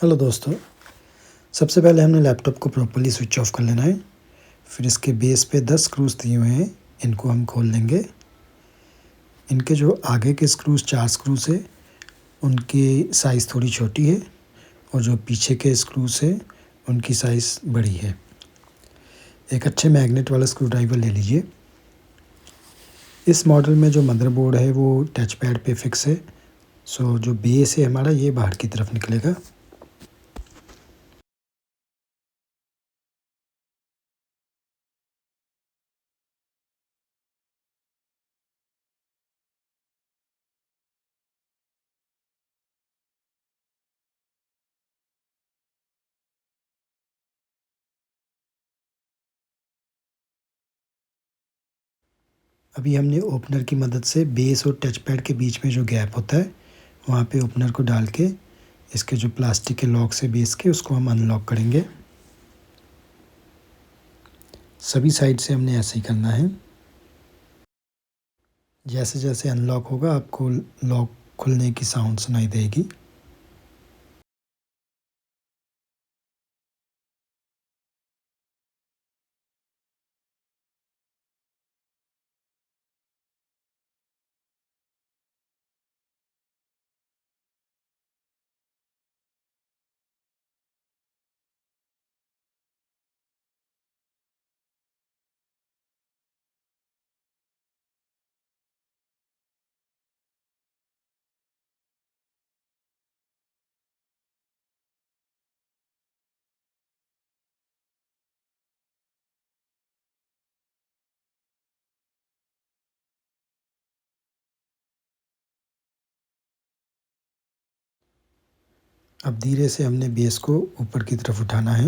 Hello दोस्तों। सबसे पहले हमने लैपटॉप को प्रॉपर्ली स्विच ऑफ कर लेना है। फिर इसके बेस पे 10 स्क्रूज दिए हुए हैं, इनको हम खोल लेंगे। इनके जो आगे के स्क्रूज 4 स्क्रूज है उनकी साइज़ थोड़ी छोटी है और जो पीछे के स्क्रूज है उनकी साइज़ बड़ी है। एक अच्छे मैग्नेट वाला स्क्रू ड्राइवर ले लीजिए। इस मॉडल में जो मदरबोर्ड है वो टच पैड पे फिक्स है, सो जो बेस है हमारा ये बाहर की तरफ निकलेगा। अभी हमने ओपनर की मदद से बेस और टच पैड के बीच में जो गैप होता है वहाँ पे ओपनर को डाल के इसके जो प्लास्टिक के लॉक से बेस के उसको हम अनलॉक करेंगे। सभी साइड से हमने ऐसे ही करना है। जैसे जैसे अनलॉक होगा आपको लॉक खुलने की साउंड सुनाई देगी। अब धीरे से हमने बेस को ऊपर की तरफ उठाना है।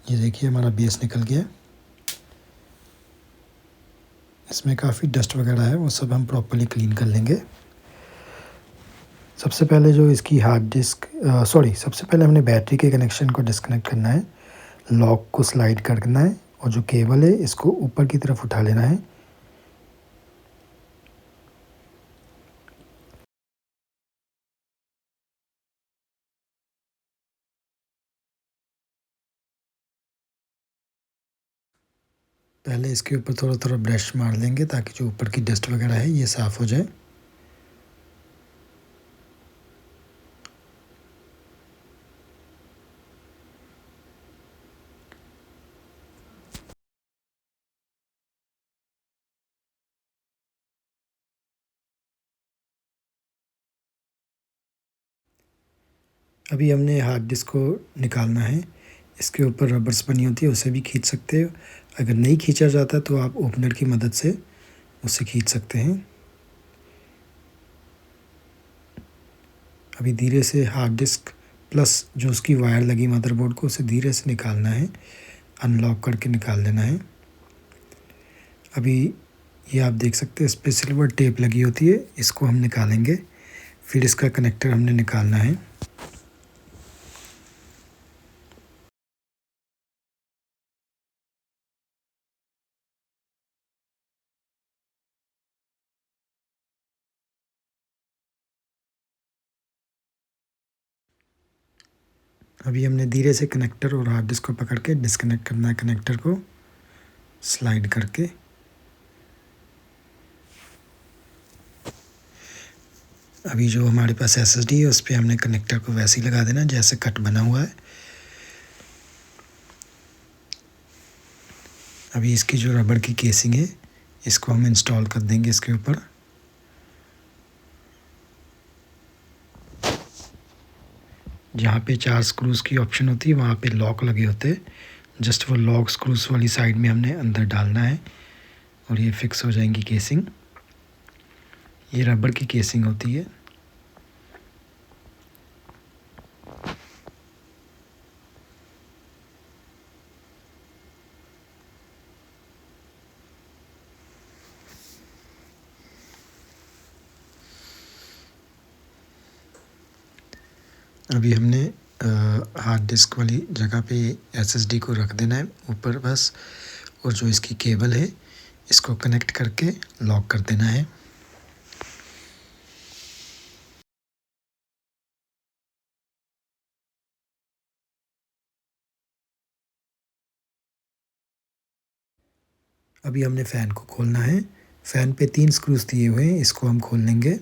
ये देखिए हमारा बेस निकल गया। इसमें काफ़ी डस्ट वगैरह है, वो सब हम प्रॉपर्ली क्लीन कर लेंगे। सबसे पहले जो इसकी हार्ड डिस्क सबसे पहले हमने बैटरी के कनेक्शन को डिस्कनेक्ट करना है। लॉक को स्लाइड करना है और जो केबल है इसको ऊपर की तरफ उठा लेना है। पहले इसके ऊपर थोड़ा थोड़ा ब्रश मार लेंगे ताकि जो ऊपर की डस्ट वगैरह है ये साफ़ हो जाए। अभी हमने हार्ड डिस्क को निकालना है। इसके ऊपर रबर्स बनी होती है, उसे भी खींच सकते हो। अगर नहीं खींचा जाता तो आप ओपनर की मदद से उसे खींच सकते हैं। अभी धीरे से हार्ड डिस्क प्लस जो उसकी वायर लगी मदरबोर्ड को उसे धीरे से निकालना है, अनलॉक करके निकाल लेना है। अभी ये आप देख सकते हैं इस पर सिल्वर टेप लगी होती है, इसको हम निकालेंगे। फिर इसका कनेक्टर हमने निकालना है। अभी हमने धीरे से कनेक्टर और हार्ड डिस्क को पकड़ के डिस्कनेक्ट करना है कनेक्टर को स्लाइड करके। अभी जो हमारे पास एसएसडी है उस पर हमने कनेक्टर को वैसे ही लगा देना जैसे कट बना हुआ है। अभी इसकी जो रबड़ की केसिंग है इसको हम इंस्टॉल कर देंगे इसके ऊपर। जहाँ पे 4 स्क्रूज़ की ऑप्शन होती है वहाँ पे लॉक लगे होते हैं। जस्ट वो लॉक स्क्रूज़ वाली साइड में हमने अंदर डालना है और ये फिक्स हो जाएंगी केसिंग। ये रबड़ की केसिंग होती है। अभी हमने हार्ड डिस्क वाली जगह पे एसएसडी को रख देना है ऊपर बस, और जो इसकी केबल है इसको कनेक्ट करके लॉक कर देना है। अभी हमने फ़ैन को खोलना है। फ़ैन पे 3 स्क्रूज़ दिए हुए हैं, इसको हम खोल लेंगे।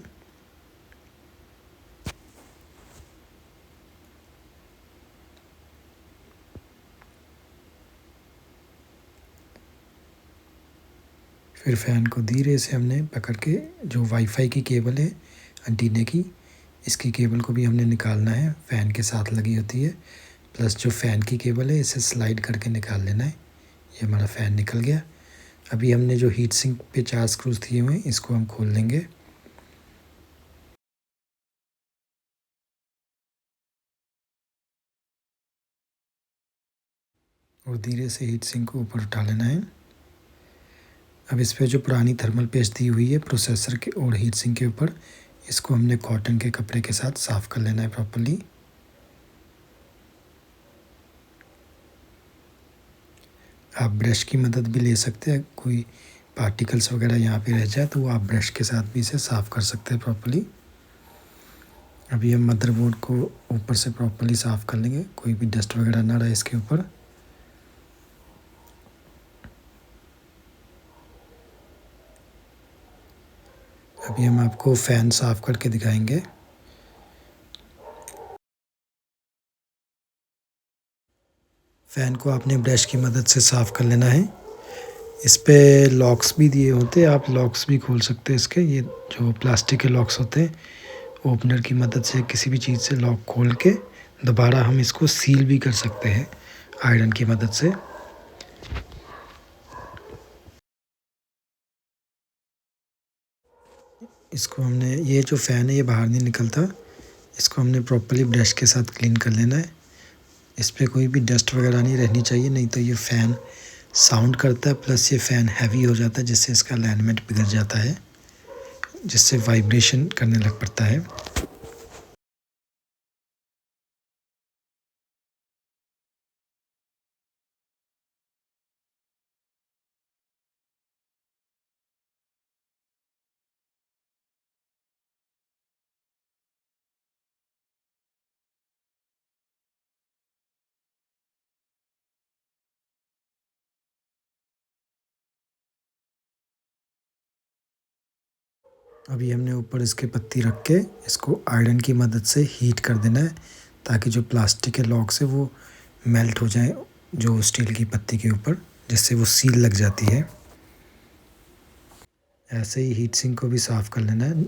फिर फ़ैन को धीरे से हमने पकड़ के जो वाईफ़ाई की केबल है एंटीने की, इसकी केबल को भी हमने निकालना है, फ़ैन के साथ लगी होती है। प्लस जो फ़ैन की केबल है इसे स्लाइड करके निकाल लेना है। ये हमारा फ़ैन निकल गया। अभी हमने जो हीट सिंक पे 4 स्क्रूज़ दिए हुए हैं, इसको हम खोल लेंगे। और धीरे से हीट सिंक को ऊपर उठा लेना है। अब इस पे जो पुरानी थर्मल पेस्ट दी हुई है प्रोसेसर के और हीट सिंक के ऊपर, इसको हमने कॉटन के कपड़े के साथ साफ़ कर लेना है प्रॉपर्ली। आप ब्रश की मदद भी ले सकते हैं, कोई पार्टिकल्स वगैरह यहाँ पे रह जाए तो वो आप ब्रश के साथ भी इसे साफ़ कर सकते हैं प्रॉपर्ली। अभी हम मदरबोर्ड को ऊपर से प्रॉपर्ली साफ़ कर लेंगे, कोई भी डस्ट वगैरह ना रहे इसके ऊपर। अभी हम आपको फ़ैन साफ़ करके दिखाएंगे। फ़ैन को आपने ब्रश की मदद से साफ़ कर लेना है। इस पे लॉक्स भी दिए होते हैं, आप लॉक्स भी खोल सकते हैं इसके। ये जो प्लास्टिक के लॉक्स होते हैं, ओपनर की मदद से किसी भी चीज़ से लॉक खोल के दोबारा हम इसको सील भी कर सकते हैं आयरन की मदद से। इसको हमने, ये जो फ़ैन है ये बाहर नहीं निकलता, इसको हमने प्रॉपर्ली ब्रश के साथ क्लीन कर लेना है। इस पर कोई भी डस्ट वगैरह नहीं रहनी चाहिए, नहीं तो ये फ़ैन साउंड करता है, प्लस ये फ़ैन हैवी हो जाता है जिससे इसका अलाइनमेंट बिगड़ जाता है, जिससे वाइब्रेशन करने लग पड़ता है। अभी हमने ऊपर इसके पत्ती रख के इसको आयरन की मदद से हीट कर देना है, ताकि जो प्लास्टिक के लॉक्स है वो मेल्ट हो जाए जो स्टील की पत्ती के ऊपर, जिससे वो सील लग जाती है। ऐसे ही हीट सिंक को भी साफ़ कर लेना है,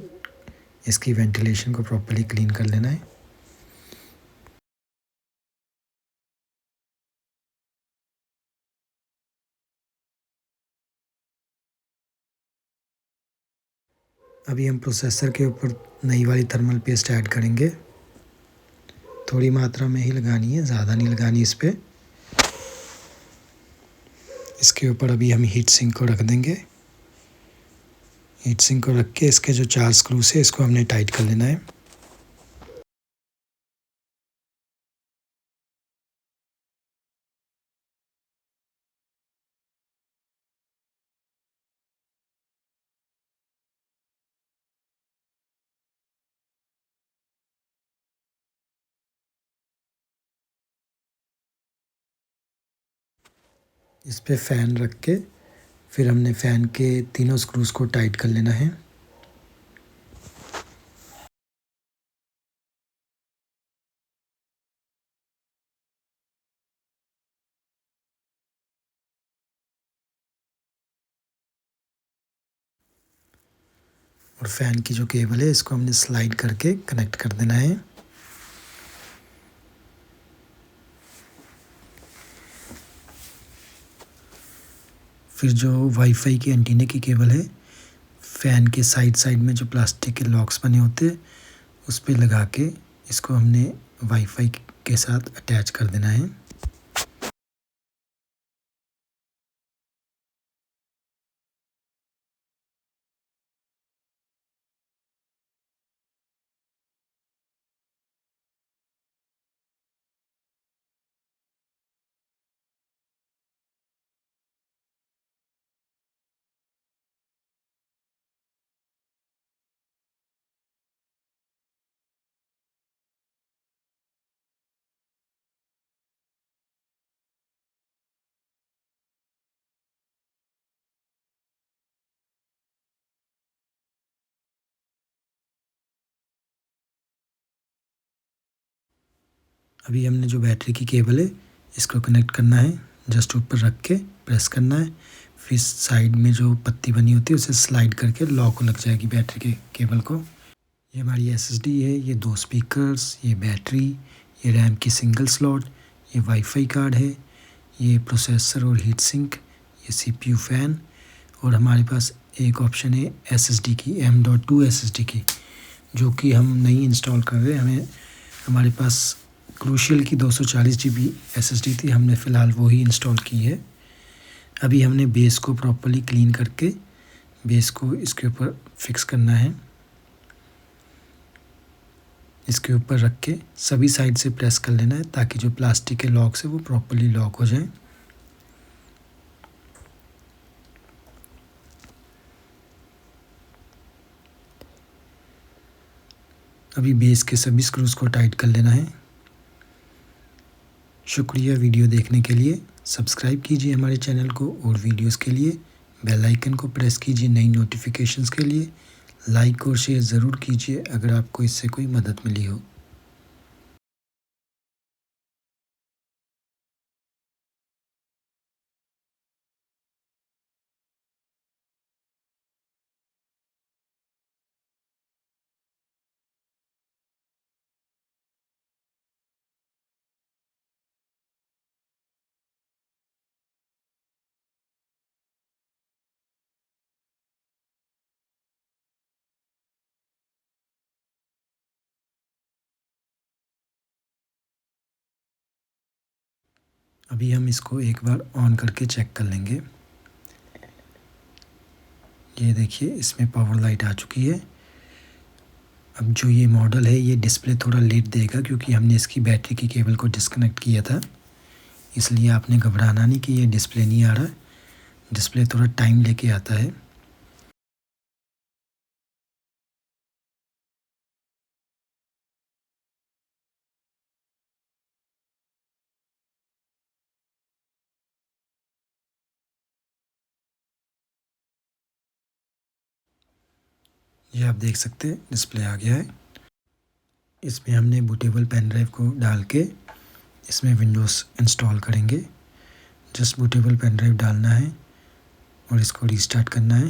इसकी वेंटिलेशन को प्रॉपर्ली क्लीन कर लेना है। अभी हम प्रोसेसर के ऊपर नई वाली थर्मल पेस्ट ऐड करेंगे। थोड़ी मात्रा में ही लगानी है, ज़्यादा नहीं लगानी इस पर। इसके ऊपर अभी हम हीट सिंक को रख देंगे। हीट सिंक को रख के इसके जो 4 स्क्रूज है इसको हमने टाइट कर लेना है। इस पे फ़ैन रख के फिर हमने फ़ैन के तीनों स्क्रूज़ को टाइट कर लेना है। और फ़ैन की जो केबल है इसको हमने स्लाइड करके कनेक्ट कर देना है। फिर जो वाईफाई की एंटीने की केबल है, फ़ैन के साइड साइड में जो प्लास्टिक के लॉक्स बने होते हैं उस पे लगा के इसको हमने वाईफाई के साथ अटैच कर देना है। अभी हमने जो बैटरी की केबल है इसको कनेक्ट करना है, जस्ट ऊपर रख के प्रेस करना है, फिर साइड में जो पत्ती बनी होती है उसे स्लाइड करके लॉक लग जाएगी बैटरी के केबल को। ये हमारी एसएसडी है, ये 2 स्पीकर्स, ये बैटरी, ये रैम की सिंगल स्लॉट, ये वाईफाई कार्ड है, ये प्रोसेसर और हीट सिंक, ये सीपीयू फ़ैन, और हमारे पास एक ऑप्शन है एसएसडी की, M.2 एसएसडी की, जो कि हम नहीं इंस्टॉल कर रहे। हमारे पास क्रूशियल की 240 GB एसएसडी थी, हमने फ़िलहाल वो ही इंस्टॉल की है। अभी हमने बेस को प्रॉपर्ली क्लीन करके बेस को इसके ऊपर फिक्स करना है। इसके ऊपर रख के सभी साइड से प्रेस कर लेना है ताकि जो प्लास्टिक के लॉक से वो प्रॉपर्ली लॉक हो जाए। अभी बेस के सभी स्क्रूज़ को टाइट कर लेना है। शुक्रिया वीडियो देखने के लिए। सब्सक्राइब कीजिए हमारे चैनल को और वीडियोस के लिए बेल आइकन को प्रेस कीजिए नई नोटिफिकेशंस के लिए। लाइक और शेयर ज़रूर कीजिए अगर आपको इससे कोई मदद मिली हो। अभी हम इसको एक बार ऑन करके चेक कर लेंगे। ये देखिए इसमें पावर लाइट आ चुकी है। अब जो ये मॉडल है ये डिस्प्ले थोड़ा लेट देगा क्योंकि हमने इसकी बैटरी की केबल को डिस्कनेक्ट किया था, इसलिए आपने घबराना नहीं कि ये डिस्प्ले नहीं आ रहा। डिस्प्ले थोड़ा टाइम लेके आता है। ये आप देख सकते हैं डिस्प्ले आ गया है। इसमें हमने बूटेबल पेन ड्राइव को डाल के इसमें विंडोज़ इंस्टॉल करेंगे। जस्ट बूटेबल पेन ड्राइव डालना है और इसको रीस्टार्ट करना है।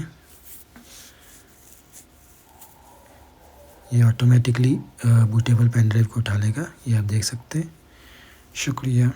ये ऑटोमेटिकली बूटेबल पेन ड्राइव को उठा लेगा, ये आप देख सकते हैं। शुक्रिया।